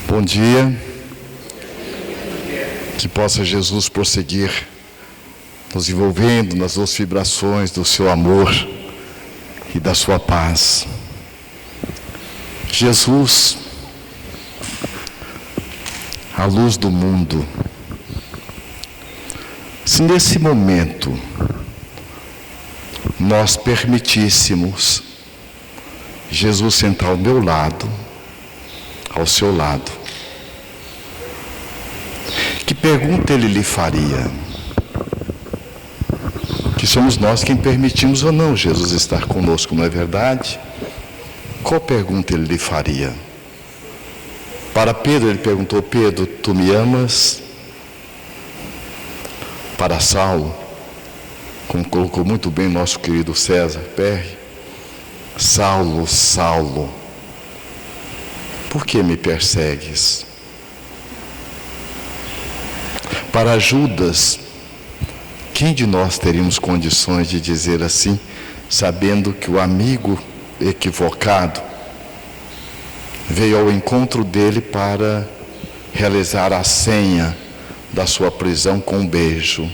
Bom dia, que possa Jesus prosseguir nos envolvendo nas duas vibrações do seu amor e da sua paz. Jesus, a luz do mundo. Se nesse momento nós permitíssemos Jesus sentar ao meu lado, ao seu lado, que pergunta ele lhe faria? Que somos nós quem permitimos ou não Jesus estar conosco, não é verdade? Qual pergunta ele lhe faria? Para Pedro ele perguntou: Pedro, tu me amas? Para Saulo, como colocou muito bem nosso querido César Perry: Saulo, Saulo, por que me persegues? Para Judas, quem de nós teríamos condições de dizer assim, sabendo que o amigo equivocado veio ao encontro dele para realizar a senha da sua prisão com um beijo?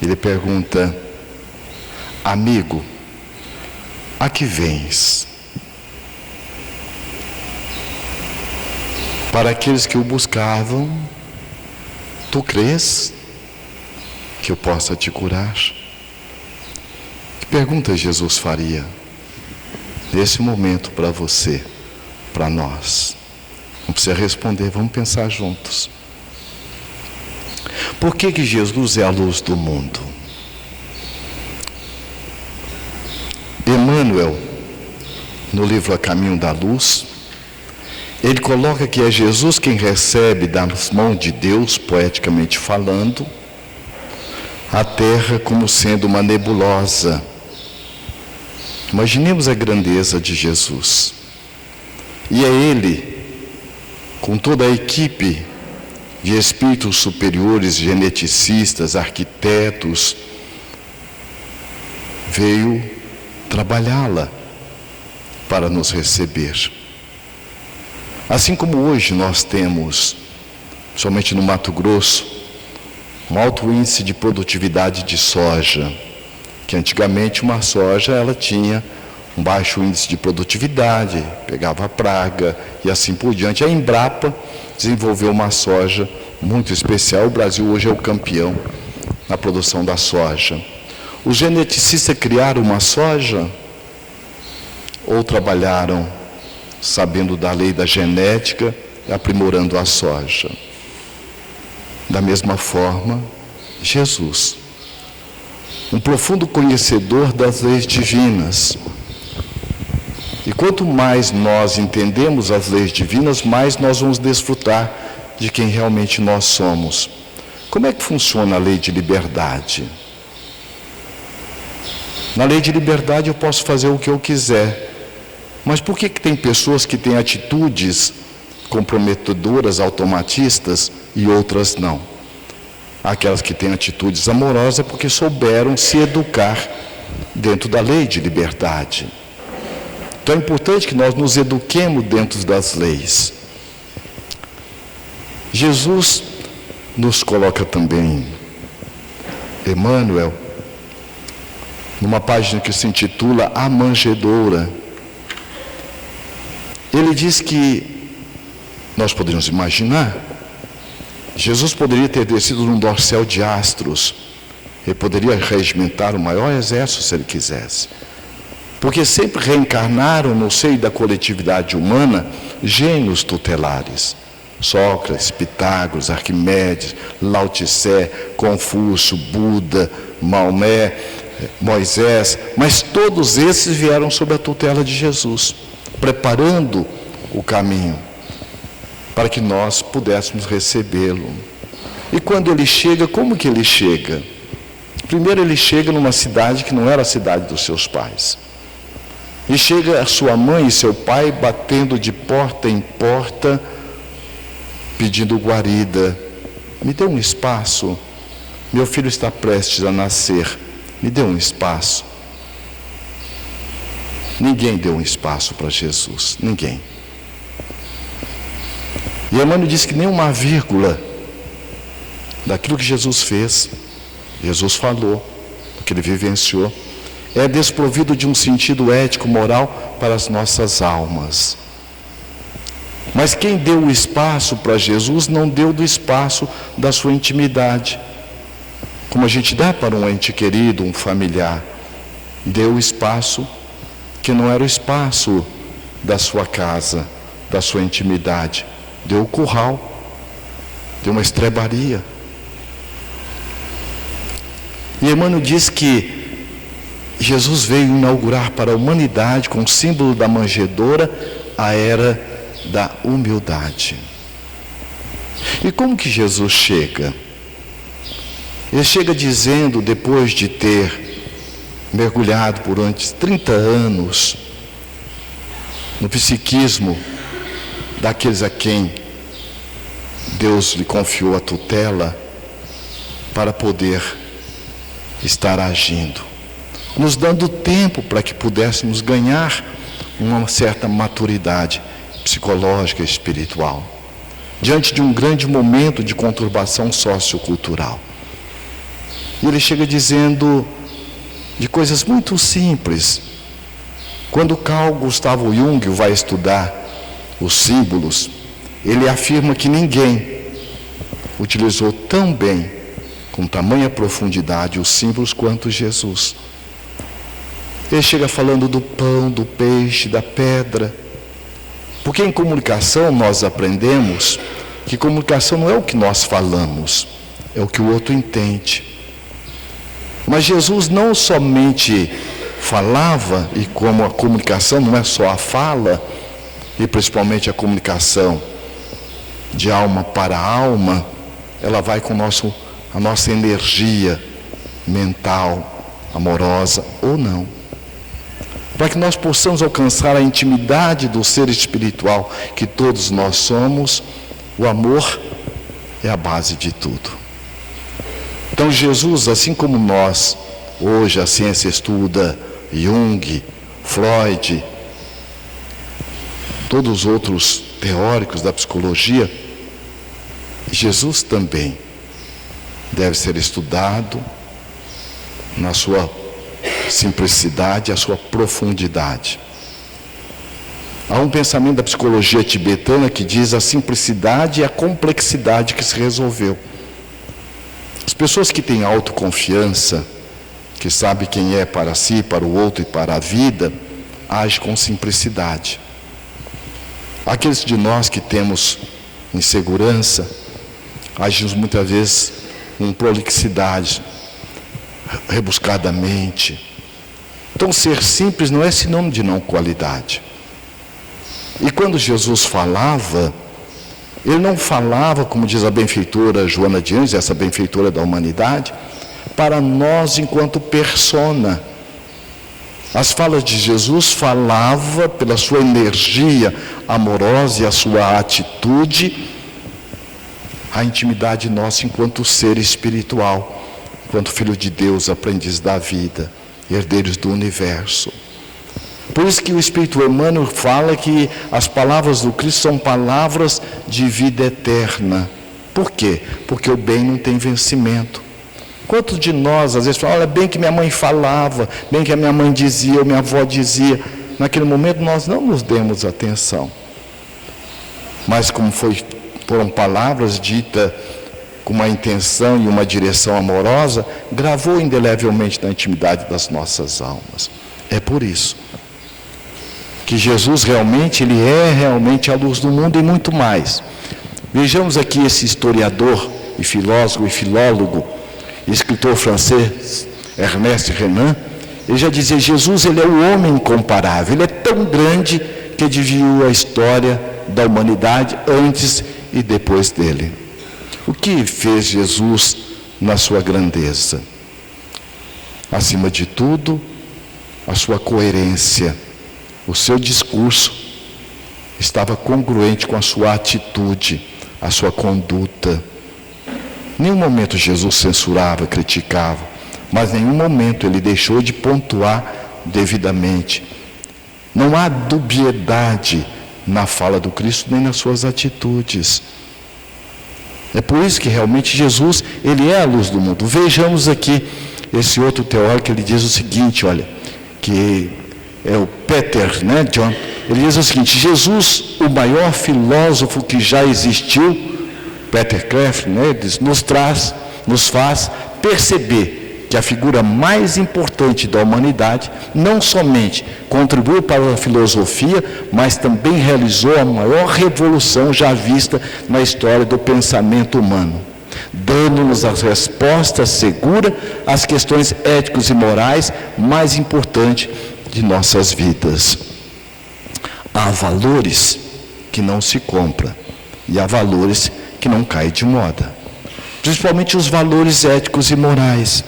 Ele pergunta: amigo, a que vens? Para aqueles que o buscavam, tu crês que eu possa te curar? Que pergunta Jesus faria nesse momento para você, para nós? Não precisa responder, vamos pensar juntos. Por que Jesus é a luz do mundo? Emmanuel, no livro A Caminho da Luz, ele coloca que é Jesus quem recebe das mãos de Deus, poeticamente falando, a terra como sendo uma nebulosa. Imaginemos a grandeza de Jesus. E é ele, com toda a equipe de espíritos superiores, geneticistas, arquitetos, veio trabalhá-la para nos receber. Assim como hoje nós temos, somente no Mato Grosso, um alto índice de produtividade de soja, que antigamente uma soja ela tinha um baixo índice de produtividade, pegava praga e assim por diante. A Embrapa desenvolveu uma soja muito especial. O Brasil hoje é o campeão na produção da soja. Os geneticistas criaram uma soja ou trabalharam sabendo da lei da genética, aprimorando a soja? Da mesma forma, Jesus, um profundo conhecedor das leis divinas. E quanto mais nós entendemos as leis divinas, mais nós vamos desfrutar de quem realmente nós somos. Como é que funciona a lei de liberdade? Na lei de liberdade eu posso fazer o que eu quiser. Mas por que tem pessoas que têm atitudes comprometedoras, automatistas, e outras não? Aquelas que têm atitudes amorosas é porque souberam se educar dentro da lei de liberdade. Então é importante que nós nos eduquemos dentro das leis. Jesus nos coloca também, Emmanuel, numa página que se intitula A Manjedoura. Ele diz que nós poderíamos imaginar, Jesus poderia ter descido num dorsal de astros, ele poderia regimentar o maior exército se ele quisesse, porque sempre reencarnaram no seio da coletividade humana gênios tutelares: Sócrates, Pitágoras, Arquimedes, Lao Tse, Confúcio, Buda, Maomé, Moisés, mas todos esses vieram sob a tutela de Jesus, preparando o caminho para que nós pudéssemos recebê-lo. E quando ele chega, como que ele chega? Primeiro ele chega numa cidade que não era a cidade dos seus pais. E chega a sua mãe e seu pai batendo de porta em porta, pedindo guarida. Me dê um espaço, meu filho está prestes a nascer, me dê um espaço. Ninguém deu um espaço para Jesus, ninguém. E Emmanuel diz que nem uma vírgula daquilo que Jesus fez, Jesus falou, que ele vivenciou, é desprovido de um sentido ético, moral para as nossas almas. Mas quem deu o espaço para Jesus não deu do espaço da sua intimidade, como a gente dá para um ente querido, um familiar. Deu o espaço que não era o espaço da sua casa, da sua intimidade. Deu o curral, deu uma estrebaria. E Emmanuel diz que Jesus veio inaugurar para a humanidade, com o símbolo da manjedoura, a era da humildade. E como que Jesus chega? Ele chega dizendo, depois de ter mergulhado por antes 30 anos no psiquismo daqueles a quem Deus lhe confiou a tutela para poder estar agindo, nos dando tempo para que pudéssemos ganhar uma certa maturidade psicológica e espiritual, diante de um grande momento de conturbação sociocultural. E ele chega dizendo de coisas muito simples. Quando Carl Gustavo Jung vai estudar os símbolos, ele afirma que ninguém utilizou tão bem, com tamanha profundidade, os símbolos quanto Jesus. Ele chega falando do pão, do peixe, da pedra. Porque em comunicação nós aprendemos que comunicação não é o que nós falamos, é o que o outro entende. Mas Jesus não somente falava, e como a comunicação não é só a fala, e principalmente a comunicação de alma para alma, ela vai com a nossa energia mental, amorosa ou não. Para que nós possamos alcançar a intimidade do ser espiritual que todos nós somos, o amor é a base de tudo. Então Jesus, assim como nós, hoje a ciência estuda Jung, Freud, todos os outros teóricos da psicologia, Jesus também deve ser estudado na sua simplicidade, a sua profundidade. Há um pensamento da psicologia tibetana que diz a simplicidade e a complexidade que se resolveu. As pessoas que têm autoconfiança, que sabem quem é para si, para o outro e para a vida, agem com simplicidade. Aqueles de nós que temos insegurança, agimos muitas vezes com prolixidade, rebuscadamente. Então, ser simples não é sinônimo de não qualidade. E quando Jesus falava, ele não falava, como diz a benfeitora Joana de Anjos, essa benfeitora da humanidade, para nós enquanto persona. As falas de Jesus falava pela sua energia amorosa e a sua atitude, a intimidade nossa enquanto ser espiritual, enquanto filho de Deus, aprendiz da vida, herdeiros do universo. Por isso que o Espírito Emmanuel fala que as palavras do Cristo são palavras de vida eterna. Por quê? Porque o bem não tem vencimento. Quantos de nós às vezes falam, olha, bem que minha mãe falava, bem que a minha mãe dizia, ou minha avó dizia. Naquele momento nós não nos demos atenção. Mas como foram palavras ditas com uma intenção e uma direção amorosa, gravou indelevelmente na intimidade das nossas almas. É por isso que Jesus realmente, ele é realmente a luz do mundo e muito mais. Vejamos aqui esse historiador e filósofo e filólogo, escritor francês Ernest Renan. Ele já dizia, Jesus, ele é o homem incomparável, ele é tão grande que dividiu a história da humanidade antes e depois dele. O que fez Jesus na sua grandeza? Acima de tudo, a sua coerência. O seu discurso estava congruente com a sua atitude, a sua conduta. Em nenhum momento Jesus censurava, criticava, mas em nenhum momento ele deixou de pontuar devidamente. Não há dubiedade na fala do Cristo, nem nas suas atitudes. É por isso que realmente Jesus, ele é a luz do mundo. Vejamos aqui esse outro teórico, ele diz o seguinte, olha, que é o Peter, né, John? Ele diz o seguinte: Jesus, o maior filósofo que já existiu, Peter Creflo, né, nos faz perceber que a figura mais importante da humanidade não somente contribuiu para a filosofia, mas também realizou a maior revolução já vista na história do pensamento humano, dando-nos as respostas seguras às questões éticas e morais mais importantes de nossas vidas. Há valores que não se compram e há valores que não caem de moda, principalmente os valores éticos e morais.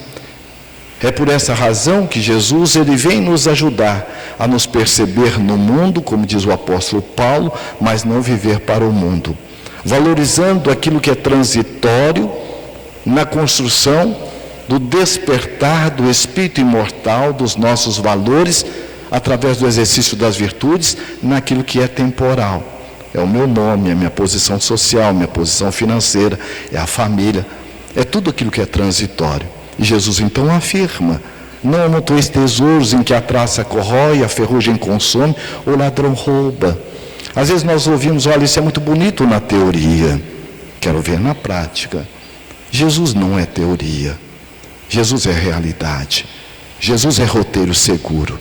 É por essa razão que Jesus, ele vem nos ajudar a nos perceber no mundo, como diz o apóstolo Paulo, mas não viver para o mundo, valorizando aquilo que é transitório na construção do despertar do espírito imortal dos nossos valores, através do exercício das virtudes, naquilo que é temporal. É o meu nome, é a minha posição social, minha posição financeira, é a família, é tudo aquilo que é transitório. E Jesus então afirma: não amontoeis tesouros em que a traça corrói, a ferrugem consome, o ladrão rouba. Às vezes nós ouvimos: olha, isso é muito bonito na teoria, quero ver na prática. Jesus não é teoria, Jesus é realidade, Jesus é roteiro seguro.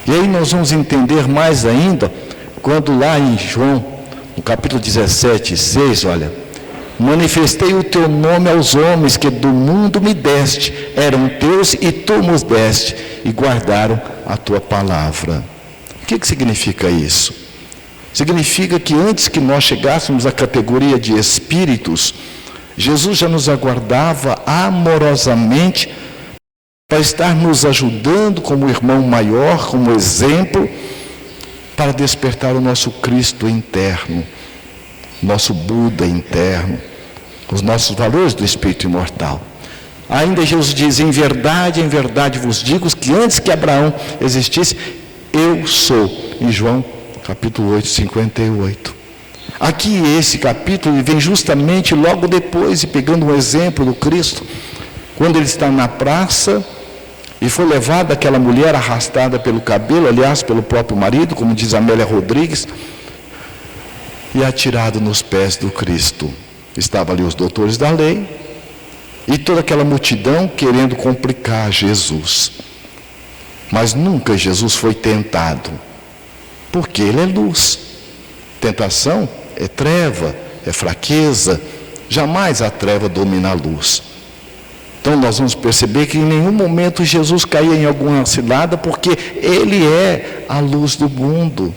E aí nós vamos entender mais ainda, quando lá em João, no capítulo 17, 6, olha: manifestei o teu nome aos homens que do mundo me deste, eram teus e tu nos deste, e guardaram a tua palavra. O que significa isso? Significa que antes que nós chegássemos à categoria de espíritos, Jesus já nos aguardava amorosamente para estar nos ajudando como irmão maior, como exemplo, para despertar o nosso Cristo interno, nosso Buda interno, os nossos valores do Espírito imortal. Ainda Jesus diz: em verdade vos digo que antes que Abraão existisse, eu sou. Em João capítulo 8, 58. Aqui esse capítulo ele vem justamente logo depois, e pegando um exemplo do Cristo, quando ele está na praça e foi levada aquela mulher arrastada pelo cabelo, aliás, pelo próprio marido, como diz Amélia Rodrigues, e atirado nos pés do Cristo. Estavam ali os doutores da lei e toda aquela multidão querendo complicar Jesus. Mas nunca Jesus foi tentado, porque ele é luz. Tentação é treva, é fraqueza. Jamais a treva domina a luz. Então nós vamos perceber que em nenhum momento Jesus caía em alguma cilada, porque ele é a luz do mundo.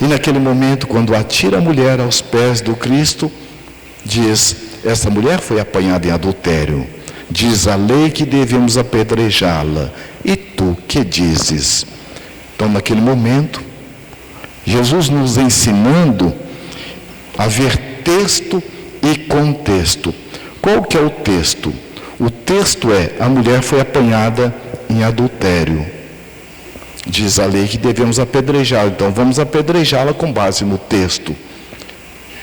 E naquele momento, quando atira a mulher aos pés do Cristo, diz: essa mulher foi apanhada em adultério. Diz a lei que devemos apedrejá-la. E tu que dizes? Então, naquele momento, Jesus nos ensinando a ver texto e contexto. Qual que é o texto? O texto é: a mulher foi apanhada em adultério. Diz a lei que devemos apedrejá-la, então vamos apedrejá-la com base no texto.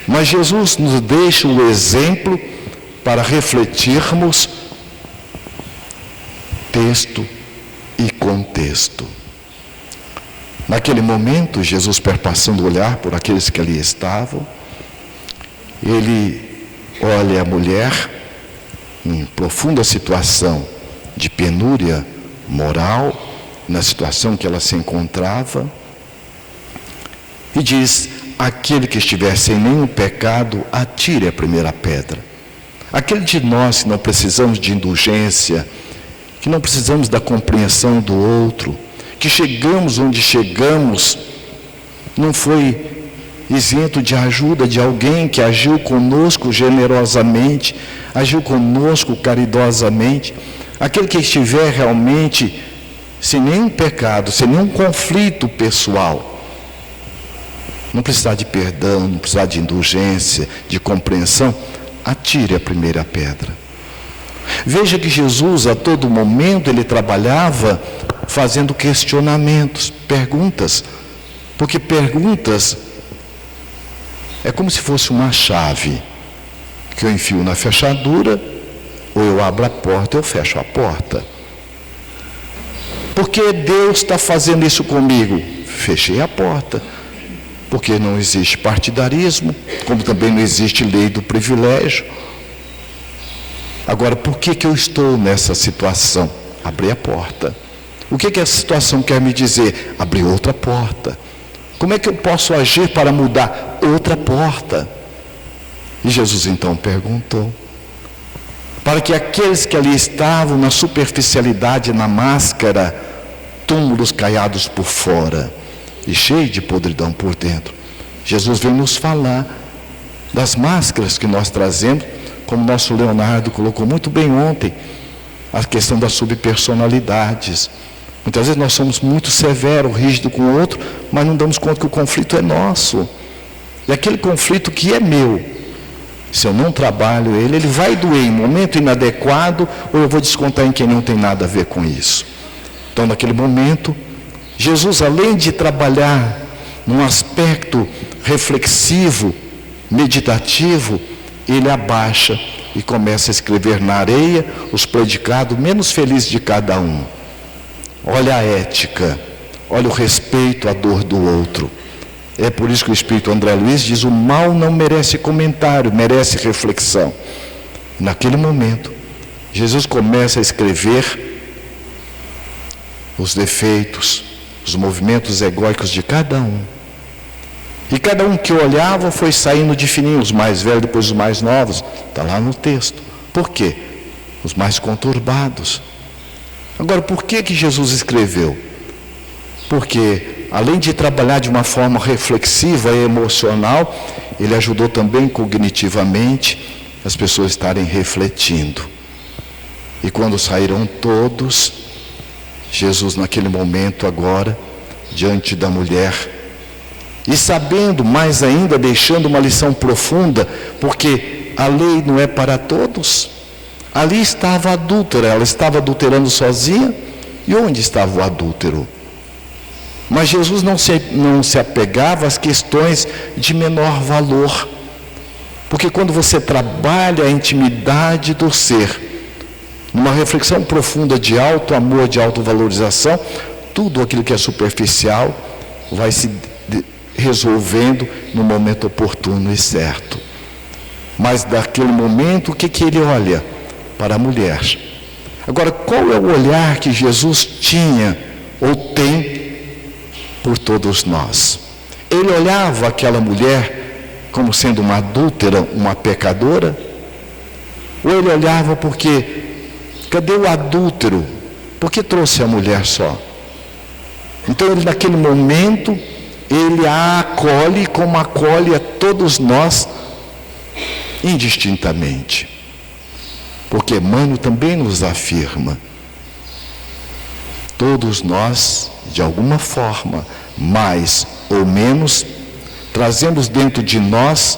Mas Jesus nos deixa o exemplo para refletirmos texto e contexto. Naquele momento, Jesus, perpassando o olhar por aqueles que ali estavam, ele olha a mulher em profunda situação de penúria moral, na situação que ela se encontrava, e diz: aquele que estiver sem nenhum pecado, atire a primeira pedra. Aquele de nós que não precisamos de indulgência, que não precisamos da compreensão do outro, que chegamos onde chegamos, não foi isento de ajuda de alguém que agiu conosco generosamente, agiu conosco caridosamente. Aquele que estiver realmente sem nenhum pecado, sem nenhum conflito pessoal, não precisar de perdão, não precisar de indulgência, de compreensão, atire a primeira pedra. Veja que Jesus, a todo momento, ele trabalhava fazendo questionamentos, perguntas. Porque perguntas é como se fosse uma chave que eu enfio na fechadura, ou eu abro a porta, eu fecho a porta. Por que Deus está fazendo isso comigo? Fechei a porta. Porque não existe partidarismo, como também não existe lei do privilégio. Agora, por que eu estou nessa situação? Abri a porta. O que essa situação quer me dizer? Abrir outra porta. Como é que eu posso agir para mudar outra porta? E Jesus então perguntou, para que aqueles que ali estavam na superficialidade, na máscara, túmulos caiados por fora e cheios de podridão por dentro, Jesus vem nos falar das máscaras que nós trazemos, como nosso Leonardo colocou muito bem ontem, a questão das subpersonalidades. Muitas vezes nós somos muito severos, rígidos com o outro, mas não damos conta que o conflito é nosso. E aquele conflito que é meu, se eu não trabalho ele vai doer em momento inadequado, ou eu vou descontar em quem não tem nada a ver com isso. Então, naquele momento, Jesus, além de trabalhar num aspecto reflexivo, meditativo, ele abaixa e começa a escrever na areia os predicados menos felizes de cada um. Olha a ética, olha o respeito à dor do outro. É por isso que o Espírito André Luiz diz: o mal não merece comentário, merece reflexão. Naquele momento, Jesus começa a escrever os defeitos, os movimentos egóicos de cada um. E cada um que olhava foi saindo de fininho, os mais velhos, depois os mais novos. Está lá no texto. Por quê? Os mais conturbados. Agora, por que Jesus escreveu? Porque, além de trabalhar de uma forma reflexiva e emocional, ele ajudou também cognitivamente as pessoas estarem refletindo. E quando saíram todos, Jesus, naquele momento agora, diante da mulher, e sabendo mais ainda, deixando uma lição profunda, porque a lei não é para todos. Ali estava a adúltera, ela estava adulterando sozinha. E onde estava o adúltero? Mas Jesus não se apegava às questões de menor valor. Porque quando você trabalha a intimidade do ser, numa reflexão profunda de alto amor, de autovalorização, tudo aquilo que é superficial vai se resolvendo no momento oportuno e certo. Mas daquele momento, o que ele olha? Para a mulher. Agora, qual é o olhar que Jesus tinha ou tem por todos nós? Ele olhava aquela mulher como sendo uma adúltera, uma pecadora? Ou ele olhava porque, cadê o adúltero? Por que trouxe a mulher só? Então ele, naquele momento, ele a acolhe como acolhe a todos nós, indistintamente. Porque Emmanuel também nos afirma, todos nós, de alguma forma, mais ou menos, trazemos dentro de nós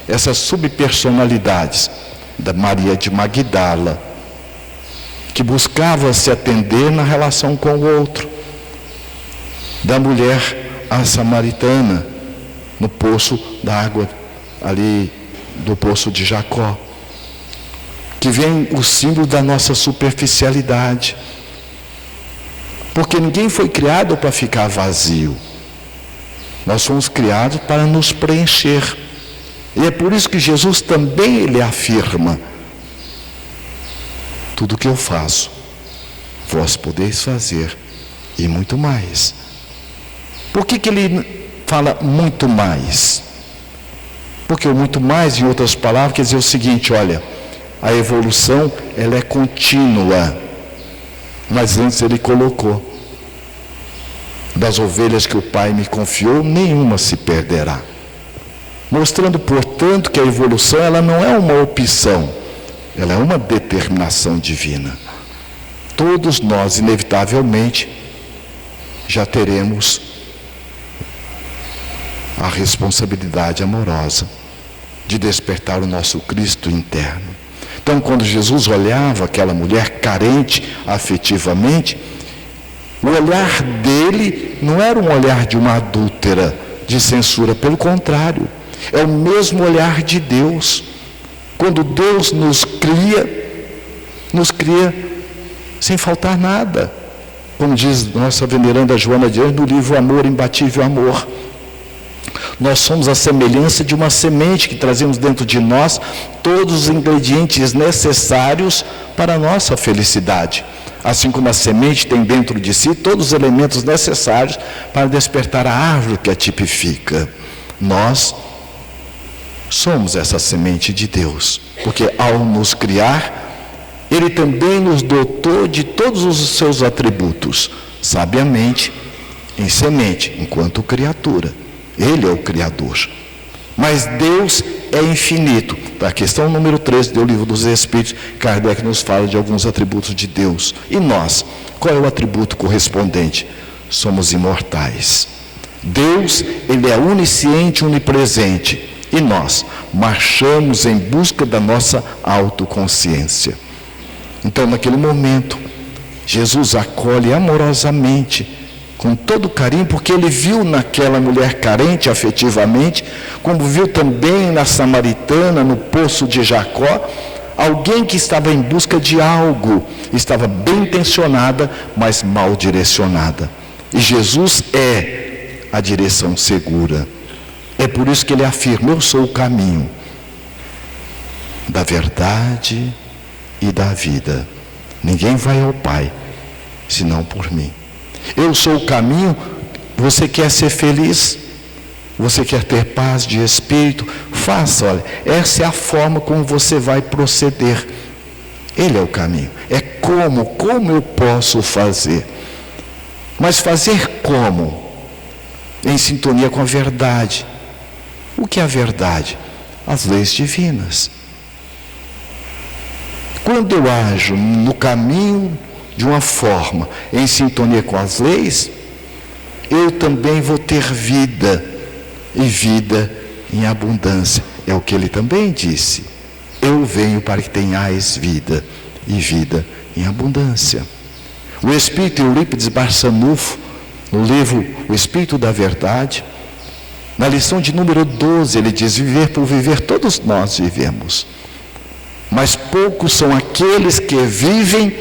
essas subpersonalidades da Maria de Magdala, que buscava se atender na relação com o outro, da mulher a samaritana, no poço da água, ali do poço de Jacó, que vem o símbolo da nossa superficialidade. Porque ninguém foi criado para ficar vazio. Nós fomos criados para nos preencher. E é por isso que Jesus também ele afirma: tudo que eu faço, vós podeis fazer, e muito mais. Por que ele fala muito mais? Porque o muito mais, em outras palavras, quer dizer o seguinte: olha, a evolução ela é contínua. Mas antes ele colocou: das ovelhas que o Pai me confiou, nenhuma se perderá. Mostrando, portanto, que a evolução ela não é uma opção, ela é uma determinação divina. Todos nós, inevitavelmente, já teremos a responsabilidade amorosa de despertar o nosso Cristo interno. Então, quando Jesus olhava aquela mulher carente afetivamente, O olhar dele não era um olhar de uma adúltera, de censura, pelo contrário, é o mesmo olhar de Deus. Quando Deus nos cria sem faltar nada. Como diz nossa veneranda Joana de Ângeles no livro Amor, Imbatível Amor. Nós somos a semelhança de uma semente que trazemos dentro de nós todos os ingredientes necessários para a nossa felicidade. Assim como a semente tem dentro de si todos os elementos necessários para despertar a árvore que a tipifica. Nós somos essa semente de Deus, porque ao nos criar, Ele também nos dotou de todos os seus atributos, sabiamente, em semente, enquanto criatura. Ele é o Criador. Mas Deus é infinito. A questão número 3 do Livro dos Espíritos, Kardec nos fala de alguns atributos de Deus. E nós? Qual é o atributo correspondente? Somos imortais. Deus, Ele é onisciente, onipresente. E nós marchamos em busca da nossa autoconsciência. Então, naquele momento, Jesus acolhe amorosamente, com todo carinho, porque Ele viu naquela mulher carente afetivamente, como viu também na samaritana, no poço de Jacó, alguém que estava em busca de algo, estava bem intencionada, mas mal direcionada. E Jesus é a direção segura. É por isso que Ele afirma: eu sou o caminho da verdade e da vida. Ninguém vai ao Pai senão por mim. Eu sou o caminho. Você quer ser feliz? Você quer ter paz de espírito? Faça, olha, essa é a forma como você vai proceder. Ele é o caminho. É como eu posso fazer. Mas fazer como? Em sintonia com a verdade. O que é a verdade? As leis divinas. Quando eu ajo no caminho de uma forma em sintonia com as leis, eu também vou ter vida, e vida em abundância. É o que Ele também disse: eu venho para que tenhais vida, e vida em abundância. O Espírito Eurípides Barçanufo, no livro O Espírito da Verdade, na lição de número 12, ele diz: viver por viver, todos nós vivemos, mas poucos são aqueles que vivem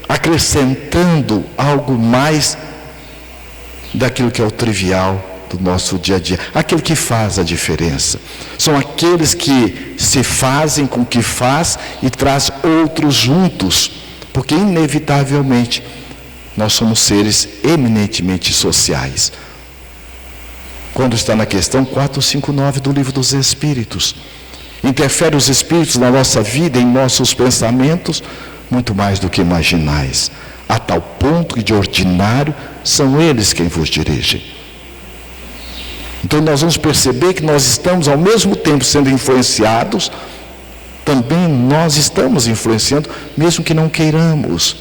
acrescentando algo mais daquilo que é o trivial do nosso dia a dia, aquilo que faz a diferença. São aqueles que se fazem com o que faz e traz outros juntos, porque inevitavelmente nós somos seres eminentemente sociais. Quando está na questão 459 do Livro dos Espíritos, interfere os espíritos na nossa vida, em nossos pensamentos, muito mais do que imaginais, a tal ponto que de ordinário são eles quem vos dirigem. Então nós vamos perceber que nós estamos ao mesmo tempo sendo influenciados, também nós estamos influenciando, mesmo que não queiramos.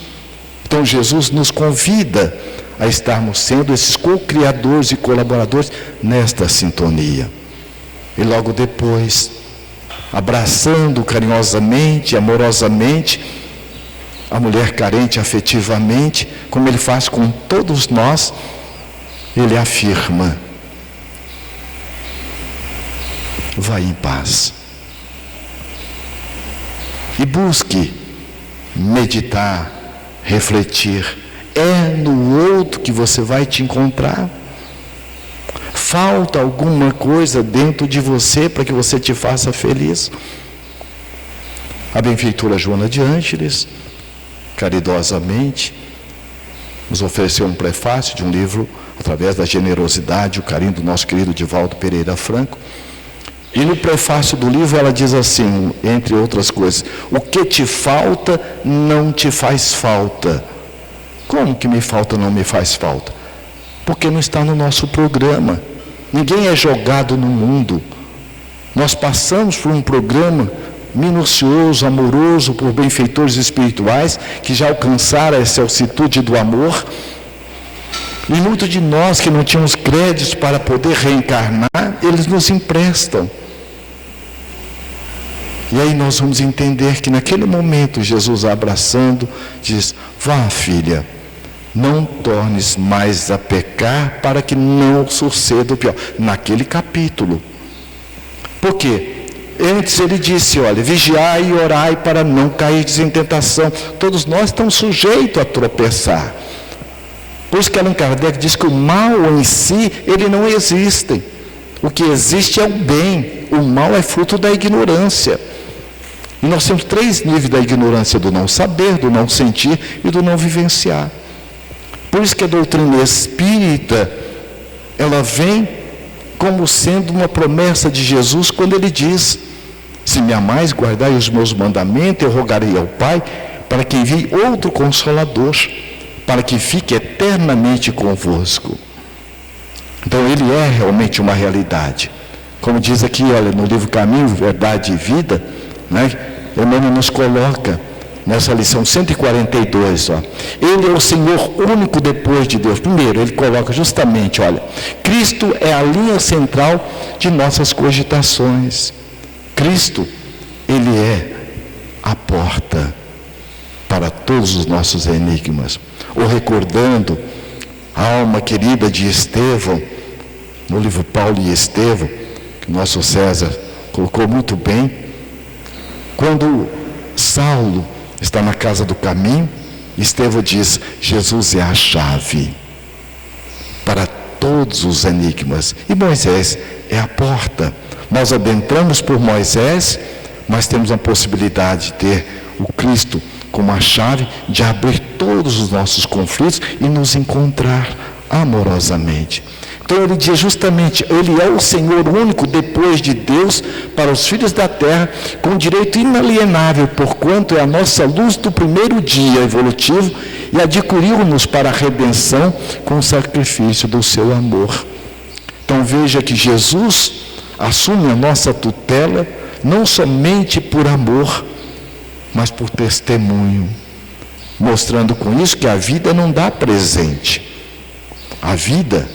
Então Jesus nos convida a estarmos sendo esses co-criadores e colaboradores nesta sintonia. E logo depois, abraçando carinhosamente, amorosamente, a mulher carente afetivamente, como Ele faz com todos nós, Ele afirma: vai em paz. E busque meditar, refletir. É no outro que você vai te encontrar. Falta alguma coisa dentro de você para que você te faça feliz? A benfeitora Joana de Ângeles, caridosamente, nos ofereceu um prefácio de um livro, através da generosidade e o carinho do nosso querido Divaldo Pereira Franco. E no prefácio do livro ela diz assim, entre outras coisas: o que te falta não te faz falta. Como que me falta não me faz falta? Porque não está no nosso programa. Ninguém é jogado no mundo. Nós passamos por um programa minucioso, amoroso, por benfeitores espirituais que já alcançaram essa altitude do amor. E muitos de nós que não tínhamos créditos para poder reencarnar, eles nos emprestam. E aí nós vamos entender que naquele momento Jesus abraçando, diz: vá, filha, não tornes mais a pecar para que não suceda o pior. Naquele capítulo. Por quê? Antes ele disse: olha, vigiai e orai para não cair em tentação. Todos nós estamos sujeitos a tropeçar. Por isso que Allan Kardec diz que o mal em si, ele não existe. O que existe é o bem. O mal é fruto da ignorância. E nós temos 3 níveis da ignorância: do não saber, do não sentir e do não vivenciar. Por isso que a doutrina espírita, ela vem como sendo uma promessa de Jesus, quando ele diz: se me amais, guardai os meus mandamentos, eu rogarei ao Pai para que envie outro Consolador, para que fique eternamente convosco. Então ele é realmente uma realidade. Como diz aqui, olha, no livro Caminho, Verdade e Vida, né? Emmanuel nos coloca nessa lição 142, ó. Ele é o Senhor único depois de Deus. Primeiro, ele coloca justamente, olha, Cristo é a linha central de nossas cogitações. Cristo, ele é a porta para todos os nossos enigmas. Ou recordando a alma querida de Estevão, no livro Paulo e Estevão, que o nosso César colocou muito bem, quando Saulo está na casa do caminho, Estevão diz: Jesus é a chave para todos os enigmas, e Moisés é a porta. Nós adentramos por Moisés, mas temos a possibilidade de ter o Cristo como a chave de abrir todos os nossos conflitos e nos encontrar amorosamente. Então ele diz justamente: ele é o Senhor único depois de Deus para os filhos da terra, com direito inalienável, porquanto é a nossa luz do primeiro dia evolutivo, e adquiriu-nos para a redenção com o sacrifício do seu amor. Então veja que Jesus assume a nossa tutela, não somente por amor, mas por testemunho, mostrando com isso que a vida não dá presente. A vida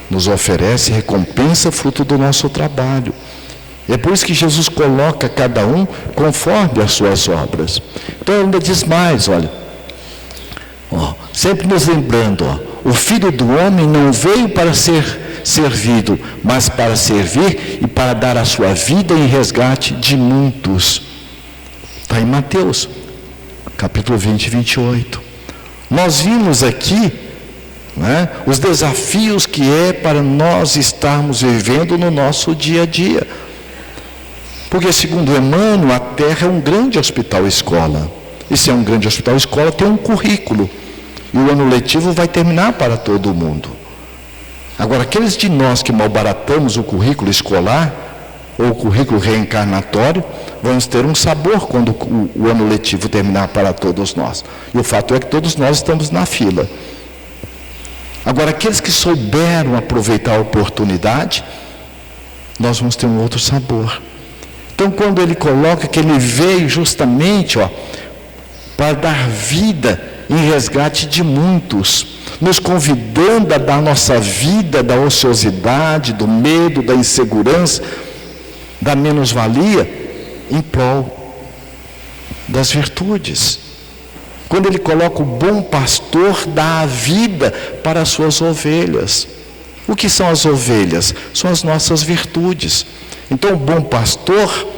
nos oferece recompensa fruto do nosso trabalho. É por isso que Jesus coloca cada um conforme as suas obras. Então ele ainda diz mais, olha, sempre nos lembrando, o Filho do Homem não veio para ser servido, mas para servir e para dar a sua vida em resgate de muitos. Está em Mateus, capítulo 20 e 28. Nós vimos aqui, né, os desafios que é para nós estarmos vivendo no nosso dia a dia. Porque, segundo Emmanuel, a Terra é um grande hospital-escola. E se é um grande hospital-escola, tem um currículo. E o ano letivo vai terminar para todo mundo. Agora, aqueles de nós que malbaratamos o currículo escolar, ou o currículo reencarnatório, vamos ter um sabor quando o ano letivo terminar para todos nós. E o fato é que todos nós estamos na fila. Agora, aqueles que souberam aproveitar a oportunidade, nós vamos ter um outro sabor. Então, quando ele coloca que ele veio justamente para dar vida em resgate de muitos, nos convidando a dar nossa vida da ociosidade, do medo, da insegurança, da menos-valia, em prol das virtudes. Quando ele coloca o bom pastor dá a vida para as suas ovelhas. O que são as ovelhas? São as nossas virtudes. Então o bom pastor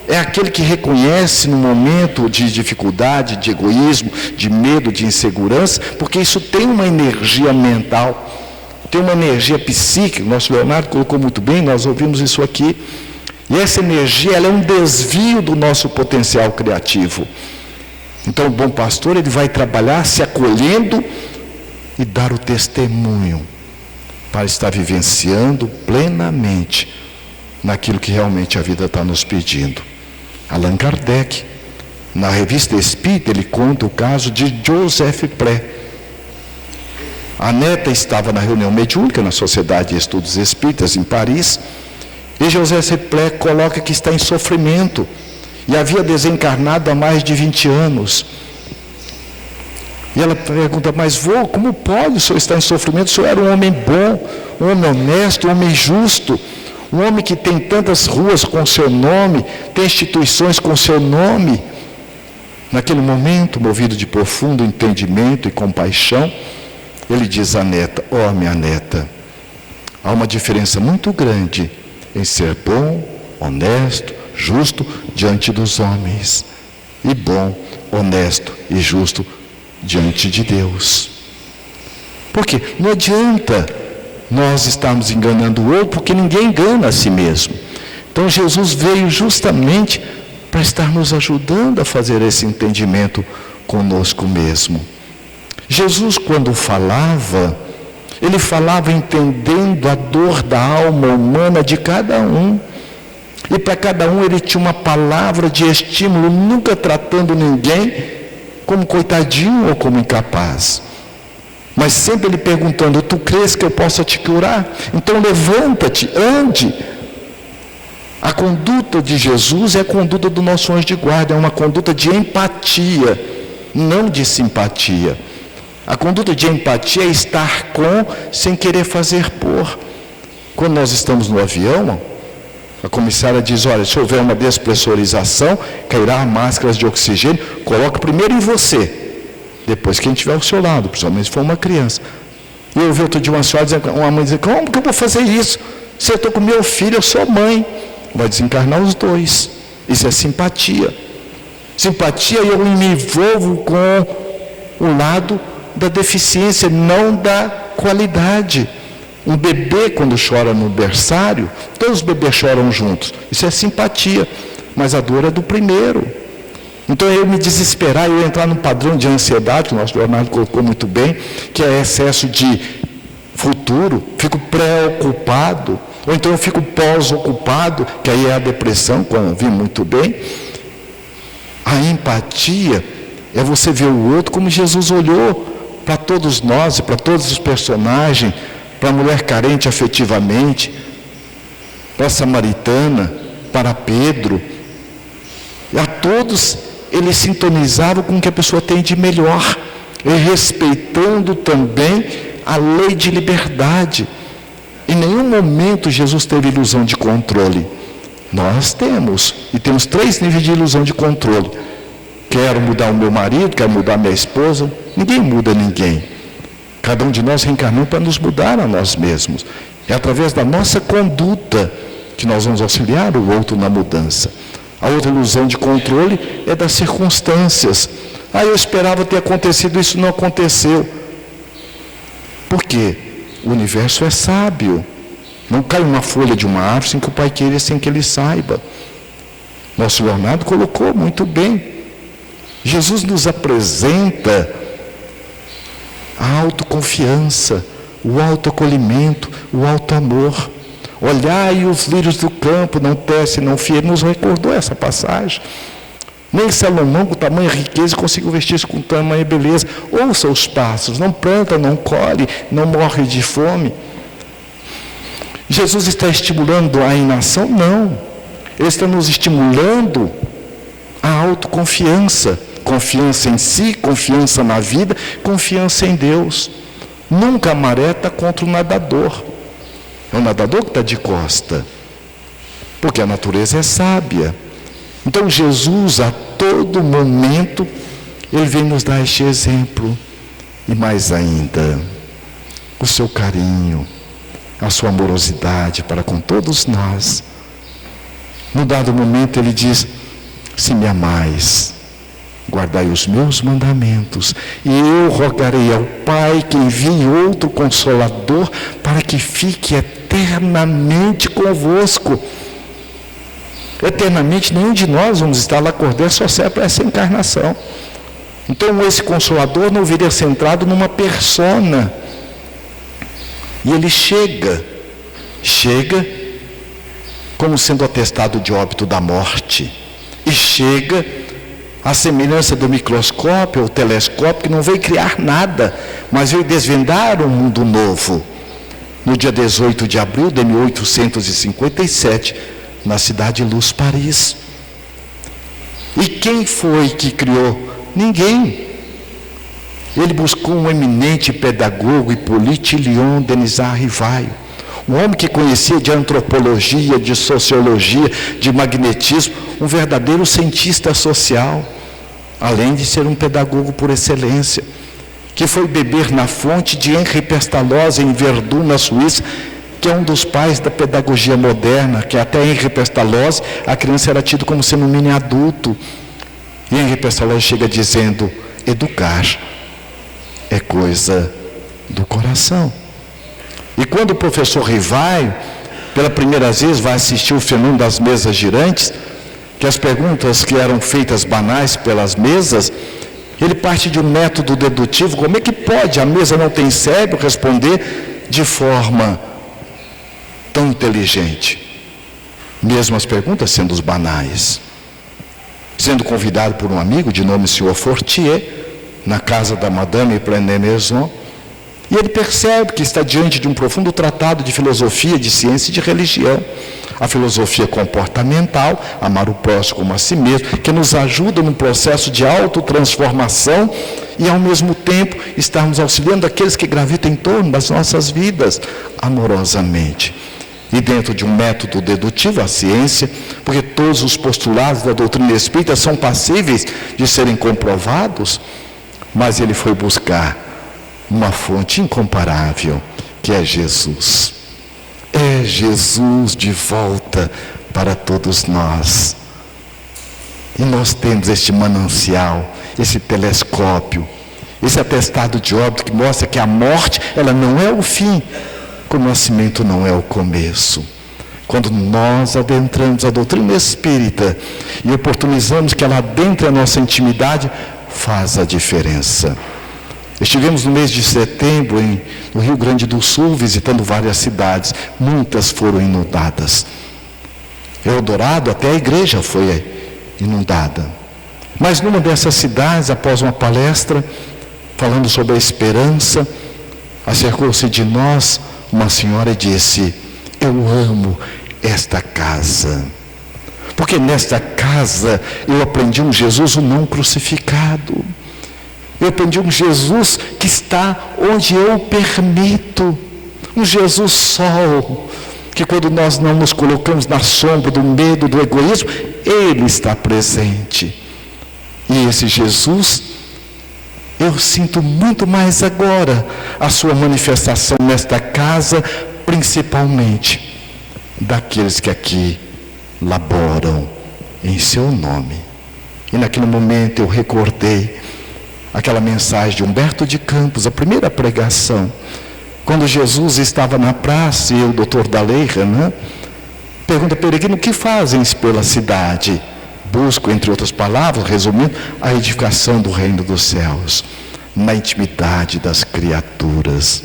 é aquele que reconhece no momento de dificuldade, de egoísmo, de medo, de insegurança, porque isso tem uma energia mental, tem uma energia psíquica. Nosso Leonardo colocou muito bem, nós ouvimos isso aqui. E essa energia, ela é um desvio do nosso potencial criativo. Então o bom pastor, ele vai trabalhar se acolhendo e dar o testemunho para estar vivenciando plenamente naquilo que realmente a vida está nos pedindo. Allan Kardec, na Revista Espírita, ele conta o caso de Joseph Pré. A neta estava na reunião mediúnica na Sociedade de Estudos Espíritas em Paris, e Joseph Pré coloca que está em sofrimento e havia desencarnado há mais de 20 anos. E ela pergunta: mas vô, como pode o senhor estar em sofrimento? O senhor era um homem bom, um homem honesto, um homem justo, Um homem que tem tantas ruas com seu nome, tem instituições com seu nome. Naquele momento, movido de profundo entendimento e compaixão, ele diz à neta: ó, minha neta, há uma diferença muito grande em ser bom, honesto, justo diante dos homens, e bom, honesto e justo diante de Deus. Porque não adianta nós estarmos enganando o outro, porque ninguém engana a si mesmo. Então Jesus veio justamente para estar nos ajudando a fazer esse entendimento conosco mesmo. Jesus, quando falava, ele falava entendendo a dor da alma humana de cada um. E para cada um ele tinha uma palavra de estímulo, nunca tratando ninguém como coitadinho ou como incapaz. Mas sempre ele perguntando: tu crês que eu possa te curar? Então levanta-te, ande. A conduta de Jesus é a conduta do nosso anjo de guarda, é uma conduta de empatia, não de simpatia. A conduta de empatia é estar com, sem querer fazer por. Quando nós estamos no avião, a comissária diz: olha, se houver uma despressurização, cairá máscaras de oxigênio, coloca primeiro em você, depois quem estiver ao seu lado, principalmente se for uma criança. E eu ouvi outro dia uma senhora dizendo, uma mãe dizendo: como que eu vou fazer isso? Se eu estou com meu filho, eu sou mãe. Vai desencarnar os dois. Isso é simpatia. Simpatia, eu me envolvo com o lado da deficiência, não da qualidade. Um bebê, quando chora no berçário, todos os bebês choram juntos. Isso é simpatia, mas a dor é do primeiro. Então eu me desesperar, eu entrar num padrão de ansiedade, que o nosso Leonardo colocou muito bem, que é excesso de futuro, fico preocupado, ou então eu fico pós-ocupado, que aí é a depressão, quando eu vi muito bem. A empatia é você ver o outro como Jesus olhou para todos nós, para todos os personagens, para a mulher carente afetivamente, para a samaritana, para Pedro, e a todos ele sintonizava com o que a pessoa tem de melhor, e respeitando também a lei de liberdade. Em nenhum momento Jesus teve ilusão de controle. Nós temos, e temos 3 níveis de ilusão de controle. Quero mudar o meu marido, quero mudar a minha esposa. Ninguém muda ninguém. Cada um de nós reencarnou para nos mudar a nós mesmos. É através da nossa conduta que nós vamos auxiliar o outro na mudança. A outra ilusão de controle é das circunstâncias. Eu esperava ter acontecido, isso não aconteceu. Por quê? O universo é sábio. Não cai uma folha de uma árvore sem que o Pai queira, sem que ele saiba. Nosso Leonardo colocou muito bem. Jesus nos apresenta a autoconfiança, o autoacolhimento, o autoamor. Olhai os lírios do campo, não tecem, não fiam. Ele nos recordou essa passagem. Nem Salomão, com tamanha riqueza, conseguiu vestir-se com tamanha beleza. Ouça os pássaros, não planta, não colhe, não morre de fome. Jesus está estimulando a inação? Não. Ele está nos estimulando a autoconfiança. Confiança em si, confiança na vida, confiança em Deus. Nunca a maré está contra o nadador. É o nadador que está de costa. Porque a natureza é sábia. Então Jesus, a todo momento, ele vem nos dar este exemplo. E mais ainda, o seu carinho, a sua amorosidade para com todos nós. No dado momento ele diz: se me amais, guardai os meus mandamentos, e eu rogarei ao Pai que envie outro Consolador para que fique eternamente convosco. Eternamente nenhum de nós vamos estar lá cordeiro, só serve para essa encarnação. Então esse Consolador não viria centrado numa persona. E ele chega como sendo atestado de óbito da morte, e chega à semelhança do microscópio ou telescópio, que não veio criar nada, mas veio desvendar um mundo novo. No dia 18 de abril de 1857, na cidade de Luz, Paris. E quem foi que criou? Ninguém. Ele buscou um eminente pedagogo e político, Leon Denis Rivaio, um homem que conhecia de antropologia, de sociologia, de magnetismo, um verdadeiro cientista social, além de ser um pedagogo por excelência, que foi beber na fonte de Henri Pestalozzi em Verdun, na Suíça, que é um dos pais da pedagogia moderna, que até Henri Pestalozzi, a criança era tida como sendo um mini adulto. E Henri Pestalozzi chega dizendo: educar é coisa do coração. E quando o professor Rivaio, pela primeira vez, vai assistir o fenômeno das mesas girantes, que as perguntas que eram feitas banais pelas mesas, ele parte de um método dedutivo. Como é que pode a mesa não ter cérebro responder de forma tão inteligente? Mesmo as perguntas sendo os banais. Sendo convidado por um amigo de nome Sr. Fortier, na casa da Madame Prenay-Maison, e ele percebe que está diante de um profundo tratado de filosofia, de ciência e de religião. A filosofia comportamental, amar o próximo como a si mesmo, que nos ajuda num processo de autotransformação e, ao mesmo tempo, estarmos auxiliando aqueles que gravitam em torno das nossas vidas, amorosamente. E dentro de um método dedutivo, a ciência, porque todos os postulados da doutrina espírita são passíveis de serem comprovados, mas ele foi buscar uma fonte incomparável, que é Jesus. É Jesus de volta para todos nós. E nós temos este manancial, esse telescópio, esse atestado de óbito que mostra que a morte, ela não é o fim, que o nascimento não é o começo. Quando nós adentramos a doutrina espírita e oportunizamos que ela adentre a nossa intimidade, faz a diferença. Estivemos no mês de setembro no Rio Grande do Sul, visitando várias cidades. Muitas foram inundadas. Eldorado, até a igreja foi inundada. Mas numa dessas cidades, após uma palestra falando sobre a esperança, acercou-se de nós uma senhora e disse: eu amo esta casa, porque nesta casa eu aprendi um Jesus o não crucificado. Eu aprendi um Jesus que está onde eu permito. Um Jesus sol, que quando nós não nos colocamos na sombra do medo, do egoísmo, Ele está presente. E esse Jesus, eu sinto muito mais agora a sua manifestação nesta casa, principalmente daqueles que aqui laboram em seu nome. E naquele momento eu recordei aquela mensagem de Humberto de Campos, a primeira pregação, quando Jesus estava na praça e o doutor Dalei Renan pergunta: peregrino, o que fazem pela cidade? Busco, entre outras palavras, resumindo, a edificação do reino dos céus, na intimidade das criaturas.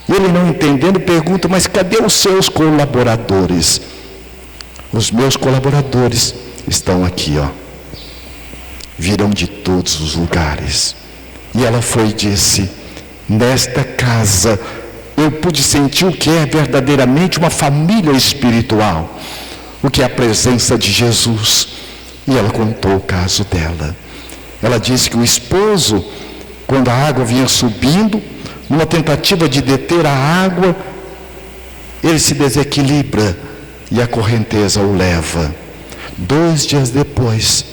E ele, não entendendo, pergunta: mas cadê os seus colaboradores? Os meus colaboradores estão aqui, virão de todos os lugares. E ela foi e disse: nesta casa eu pude sentir o que é verdadeiramente uma família espiritual, o que é a presença de Jesus. E ela contou o caso dela. Ela disse que o esposo, quando a água vinha subindo, numa tentativa de deter a água, ele se desequilibra e a correnteza o leva. 2 dias depois,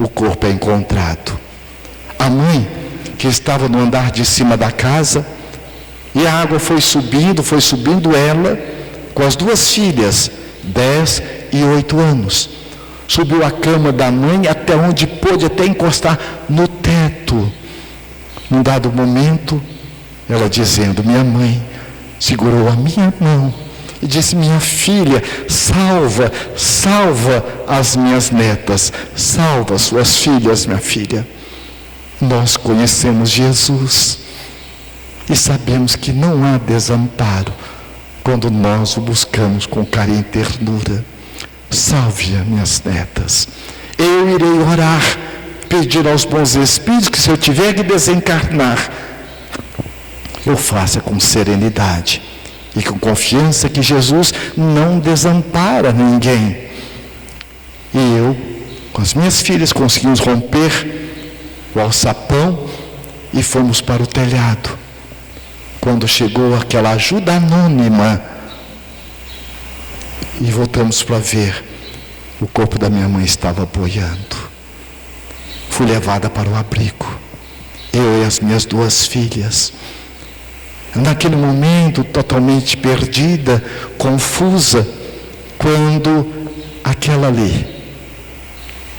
o corpo é encontrado. A mãe, que estava no andar de cima da casa, e a água foi subindo ela, com as 2 filhas, 10 e 8 anos. Subiu a cama da mãe até onde pôde, até encostar no teto. Num dado momento, ela dizendo: minha mãe segurou a minha mão e disse: minha filha, salva as minhas netas, salva suas filhas, minha filha. Nós conhecemos Jesus e sabemos que não há desamparo quando nós o buscamos com carinho e ternura. Salve as minhas netas. Eu irei orar, pedir aos bons espíritos que, se eu tiver que desencarnar, eu faça com serenidade e com confiança que Jesus não desampara ninguém. E eu, com as minhas filhas, conseguimos romper o alçapão e fomos para o telhado. Quando chegou aquela ajuda anônima, E voltamos para ver. O corpo da minha mãe estava boiando. Fui levada para o abrigo. Eu e as minhas 2 filhas. Naquele momento, totalmente perdida, confusa, quando aquela ali,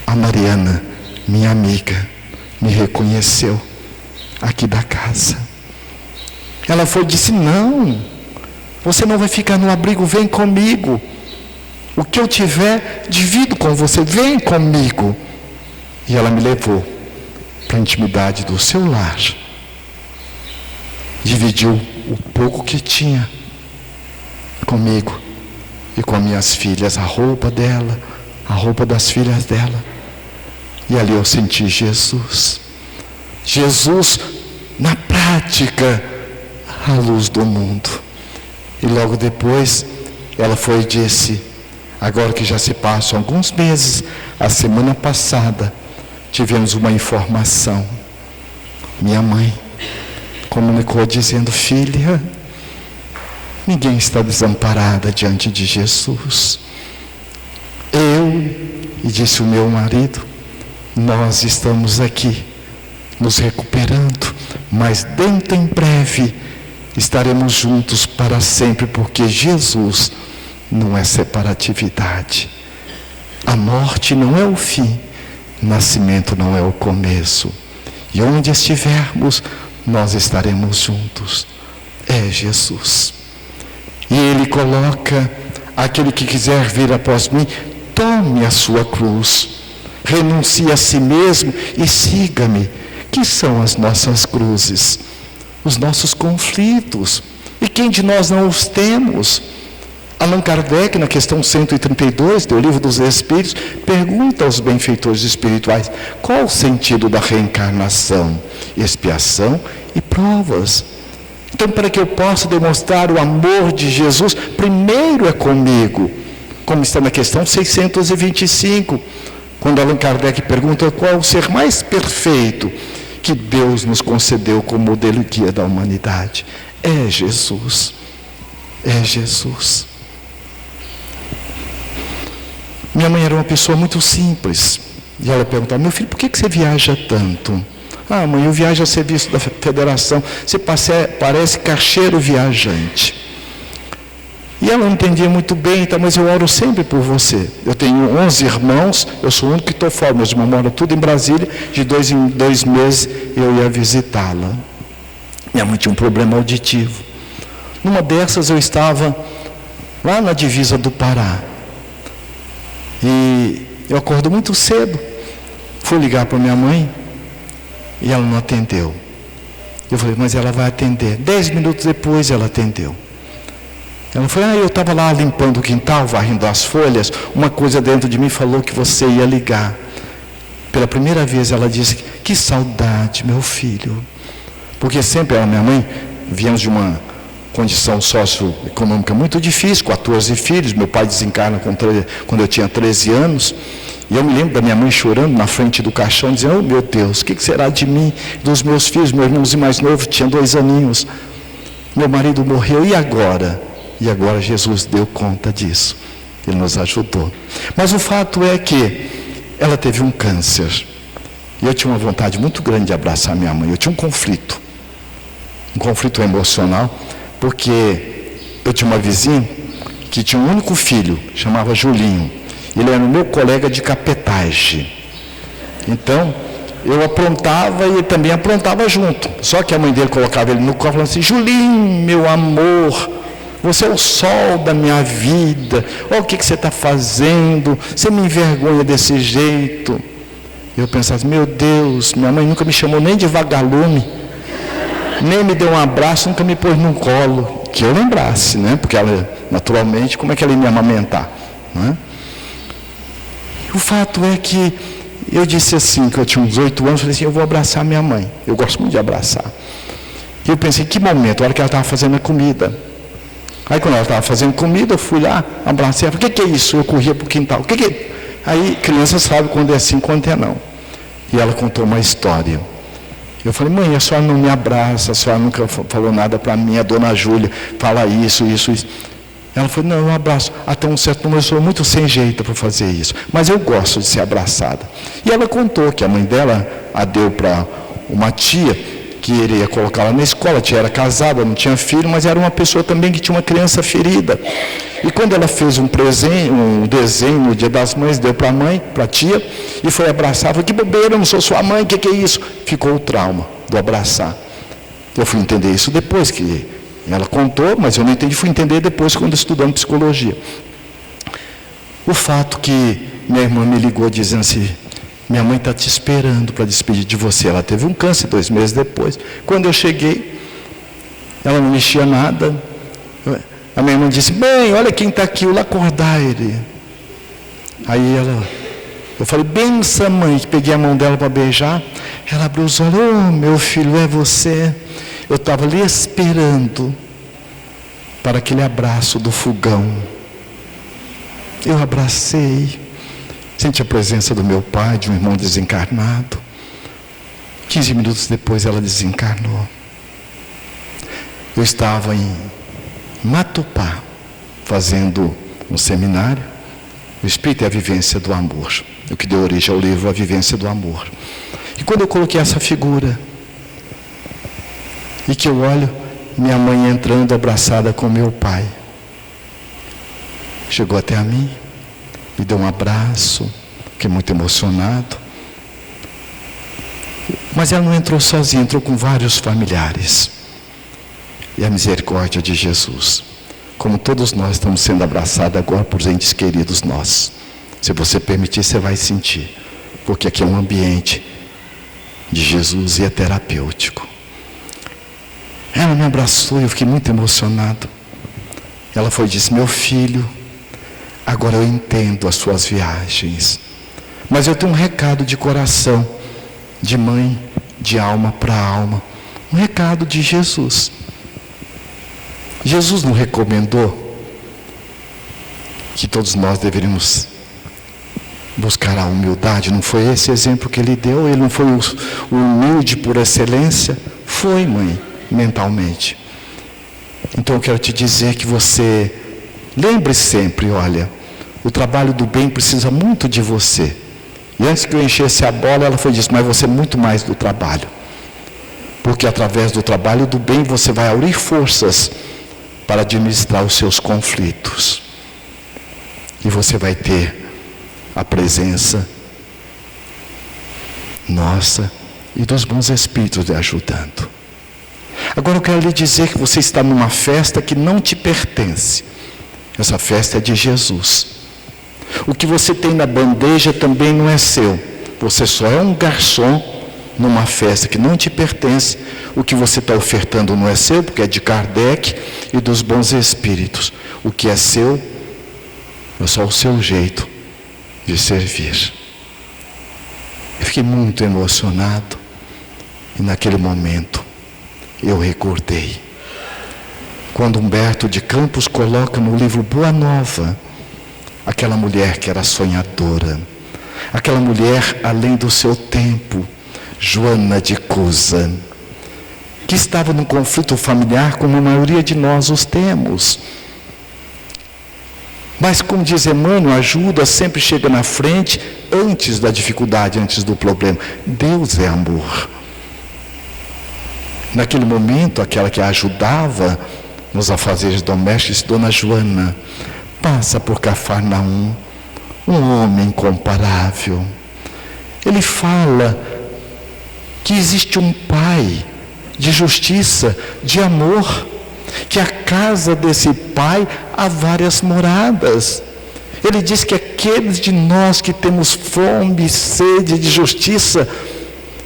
a Mariana, minha amiga, me reconheceu aqui da casa. Ela foi e disse: não, você não vai ficar no abrigo, vem comigo. O que eu tiver, divido com você, vem comigo. E ela me levou para a intimidade do seu lar. Dividiu o pouco que tinha comigo e com as minhas filhas, a roupa dela, a roupa das filhas dela. E ali eu senti Jesus. Jesus na prática, a luz do mundo. E logo depois ela foi e disse, agora que já se passam alguns meses, a semana passada tivemos uma informação. Minha mãe comunicou dizendo: filha, ninguém está desamparada diante de Jesus. E disse o meu marido, nós estamos aqui nos recuperando, mas dentro em breve estaremos juntos para sempre, porque Jesus não é separatividade. A morte não é o fim, o nascimento não é o começo. E onde estivermos, nós estaremos juntos. É Jesus. E Ele coloca: aquele que quiser vir após mim, tome a sua cruz, renuncie a si mesmo e siga-me. Que são as nossas cruzes? Os nossos conflitos. E quem de nós não os temos? Allan Kardec, na questão 132 do Livro dos Espíritos, pergunta aos benfeitores espirituais: qual o sentido da reencarnação? Expiação e provas. Então, para que eu possa demonstrar o amor de Jesus, primeiro é comigo, como está na questão 625, quando Allan Kardec pergunta qual o ser mais perfeito que Deus nos concedeu como modelo e guia da humanidade. É Jesus. É Jesus. Minha mãe era uma pessoa muito simples. E ela perguntava: meu filho, por que você viaja tanto? Ah, mãe, eu viajo a serviço da federação. Você parece caixeiro viajante. E ela não entendia muito bem, tá, mas eu oro sempre por você. Eu tenho 11 irmãos, eu sou o único que estou fora. Meus irmãos moram tudo em Brasília. De 2 em 2 meses eu ia visitá-la. Minha mãe tinha um problema auditivo. Numa dessas eu estava lá na divisa do Pará. E eu acordo muito cedo. Fui ligar para minha mãe e ela não atendeu. Eu falei: mas ela vai atender. 10 minutos depois ela atendeu. Ela falou: eu estava lá limpando o quintal, varrendo as folhas. Uma coisa dentro de mim falou que você ia ligar. Pela primeira vez ela disse: que saudade, meu filho. Porque sempre ela, minha mãe, viemos de uma condição socioeconômica muito difícil, 14 filhos. Meu pai desencarna quando eu tinha 13 anos. E eu me lembro da minha mãe chorando na frente do caixão, dizendo: oh meu Deus, o que será de mim, dos meus filhos? Meu irmãozinho mais novo tinha 2 aninhos. Meu marido morreu, e agora? E agora Jesus deu conta disso. Ele nos ajudou. Mas o fato é que ela teve um câncer. E eu tinha uma vontade muito grande de abraçar minha mãe. Eu tinha um conflito emocional, porque eu tinha uma vizinha que tinha um único filho, chamava Julinho. Ele era o meu colega de capetagem. Então, eu aprontava e ele também aprontava junto. Só que a mãe dele colocava ele no colo e falava assim: Julinho, meu amor, você é o sol da minha vida. Olha o que você está fazendo. Você me envergonha desse jeito. Eu pensava assim: meu Deus, minha mãe nunca me chamou nem de vagalume, nem me deu um abraço, nunca me pôs num colo, que eu lembrasse, né? Porque ela, naturalmente, como é que ela ia me amamentar, né? O fato é que eu disse assim, que eu tinha uns 8 anos, falei assim: eu vou abraçar minha mãe. Eu gosto muito de abraçar. E eu pensei: que momento? A hora que ela estava fazendo a comida. Aí quando ela estava fazendo comida, eu fui lá, abracei ela. O que é isso? Eu corria para o quintal. O que é? Aí criança sabe quando é sim, quando é não. E ela contou uma história. Eu falei: mãe, a senhora não me abraça, a senhora nunca falou nada para mim, a dona Júlia fala isso. Ela falou, não, eu abraço. Até um certo número eu sou muito sem jeito para fazer isso. Mas eu gosto de ser abraçada. E ela contou que a mãe dela a deu para uma tia, que iria colocá-la na escola. A tia era casada, não tinha filho, mas era uma pessoa também que tinha uma criança ferida. E quando ela fez um desenho no Dia das Mães, deu para a mãe, para a tia, e foi abraçar. Falou, que bobeira, eu não sou sua mãe, o que é isso? Ficou o trauma do abraçar. Eu fui entender isso depois que ela contou, mas eu não entendi, fui entender depois quando estudando psicologia. O fato que minha irmã me ligou dizendo assim, minha mãe está te esperando para despedir de você. Ela teve um câncer 2 meses depois. Quando eu cheguei, ela não mexia nada. A minha irmã disse, bem, olha quem está aqui, eu vou acordar ele. Aí eu falei, benção mãe, peguei a mão dela para beijar. Ela abriu os olhos, oh meu filho, é você. Eu estava ali esperando para aquele abraço do fogão. Eu abracei, senti a presença do meu pai, de um irmão desencarnado. 15 minutos depois ela desencarnou. Eu estava em Matupá, fazendo um seminário. O Espírito é a vivência do amor. O que deu origem ao livro A Vivência do Amor. E quando eu coloquei essa figura, e que eu olho minha mãe entrando abraçada com meu pai, chegou até a mim, me deu um abraço, fiquei muito emocionado. Mas ela não entrou sozinha, entrou com vários familiares. E a misericórdia de Jesus, como todos nós estamos sendo abraçados agora por entes queridos nossos. Se você permitir, você vai sentir, porque aqui é um ambiente de Jesus e é terapêutico. Ela me abraçou e eu fiquei muito emocionado. Ela foi e disse, meu filho, agora eu entendo as suas viagens, mas eu tenho um recado de coração, de mãe, de alma para alma, um recado de Jesus. Jesus não recomendou que todos nós deveríamos buscar a humildade? Não foi esse exemplo que ele deu? Ele não foi o humilde por excelência? Foi, mãe, mentalmente. Então eu quero te dizer que você lembre sempre, olha, o trabalho do bem precisa muito de você. E antes que eu enchesse a bola, ela foi disso, mas você é muito mais do trabalho. Porque através do trabalho do bem você vai aurir forças para administrar os seus conflitos. E você vai ter a presença nossa e dos bons espíritos lhe ajudando. Agora eu quero lhe dizer que você está numa festa que não te pertence. Essa festa é de Jesus. O que você tem na bandeja também não é seu. Você só é um garçom numa festa que não te pertence. O que você está ofertando não é seu, porque é de Kardec e dos bons espíritos. O que é seu é só o seu jeito de servir. Eu fiquei muito emocionado. E naquele momento eu recordei quando Humberto de Campos coloca no livro Boa Nova aquela mulher que era sonhadora, aquela mulher além do seu tempo, Joana de Cusa, que estava num conflito familiar como a maioria de nós os temos. Mas como diz Emmanuel, a ajuda sempre chega na frente antes da dificuldade, antes do problema. Deus é amor. Naquele momento, aquela que a ajudava nos afazeres domésticos, Dona Joana, passa por Cafarnaum, um homem incomparável. Ele fala que existe um Pai de justiça, de amor, que a casa desse Pai há várias moradas. Ele diz que aqueles de nós que temos fome e sede de justiça,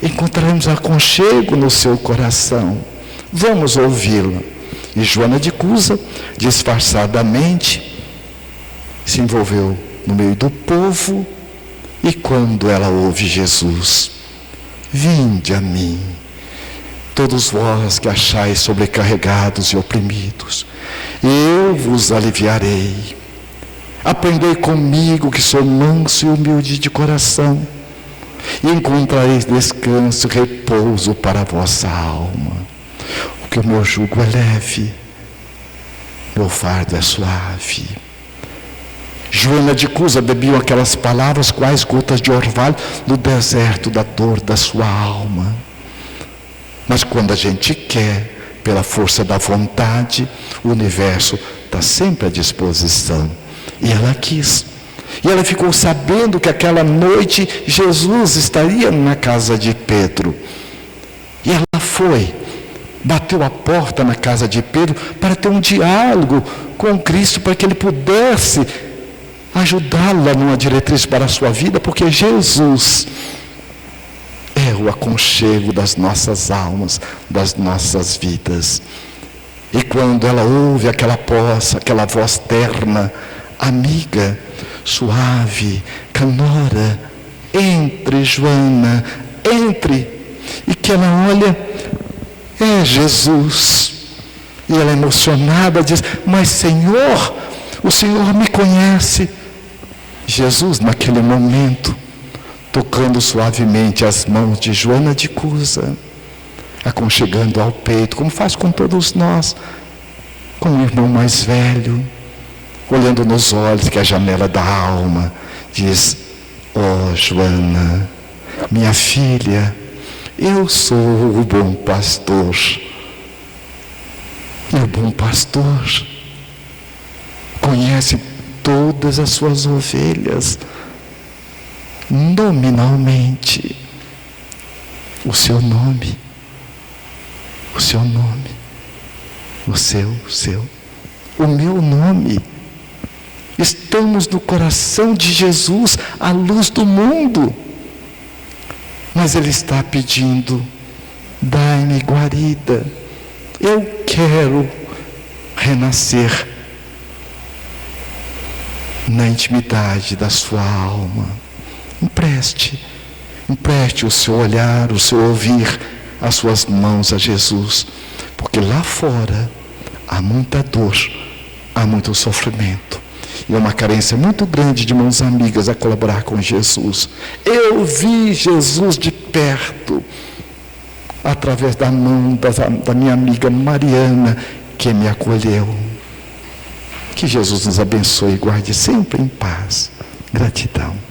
encontraremos aconchego no seu coração. Vamos ouvi-lo. E Joana de Cusa, disfarçadamente, se envolveu no meio do povo, e quando ela ouve Jesus, vinde a mim, todos vós que achais sobrecarregados e oprimidos, eu vos aliviarei. Aprendei comigo, que sou manso e humilde de coração, e encontrareis descanso e repouso para a vossa alma. Porque o meu jugo é leve, meu fardo é suave. Joana de Cusa bebia aquelas palavras quais gotas de orvalho no deserto da dor da sua alma. Mas quando a gente quer, pela força da vontade, o universo está sempre à disposição. E ela quis. E ela ficou sabendo que aquela noite Jesus estaria na casa de Pedro. E ela foi, bateu a porta na casa de Pedro para ter um diálogo com Cristo, para que ele pudesse ajudá-la numa diretriz para a sua vida, porque Jesus é o aconchego das nossas almas, das nossas vidas. E quando ela ouve aquela voz terna, amiga, suave, canora, entre, Joana, entre, e que ela olha, é Jesus, e ela emocionada diz, mas Senhor, o Senhor me conhece. Jesus naquele momento, tocando suavemente as mãos de Joana de Cusa, aconchegando ao peito, como faz com todos nós, com o irmão mais velho, olhando nos olhos, que é a janela da alma, diz, ó Joana, minha filha, eu sou o bom pastor. E o bom pastor conhece todas as suas ovelhas, nominalmente. O seu nome, o seu nome, o seu, o meu nome. Estamos no coração de Jesus, a luz do mundo. Mas Ele está pedindo, dai-me guarida. Eu quero renascer na intimidade da sua alma. Empreste o seu olhar, o seu ouvir, as suas mãos a Jesus, porque lá fora há muita dor, há muito sofrimento, e uma carência muito grande de mãos amigas a colaborar com Jesus. Eu vi Jesus de perto, através da mão da minha amiga Mariana, que me acolheu. Que Jesus nos abençoe e guarde sempre em paz. Gratidão.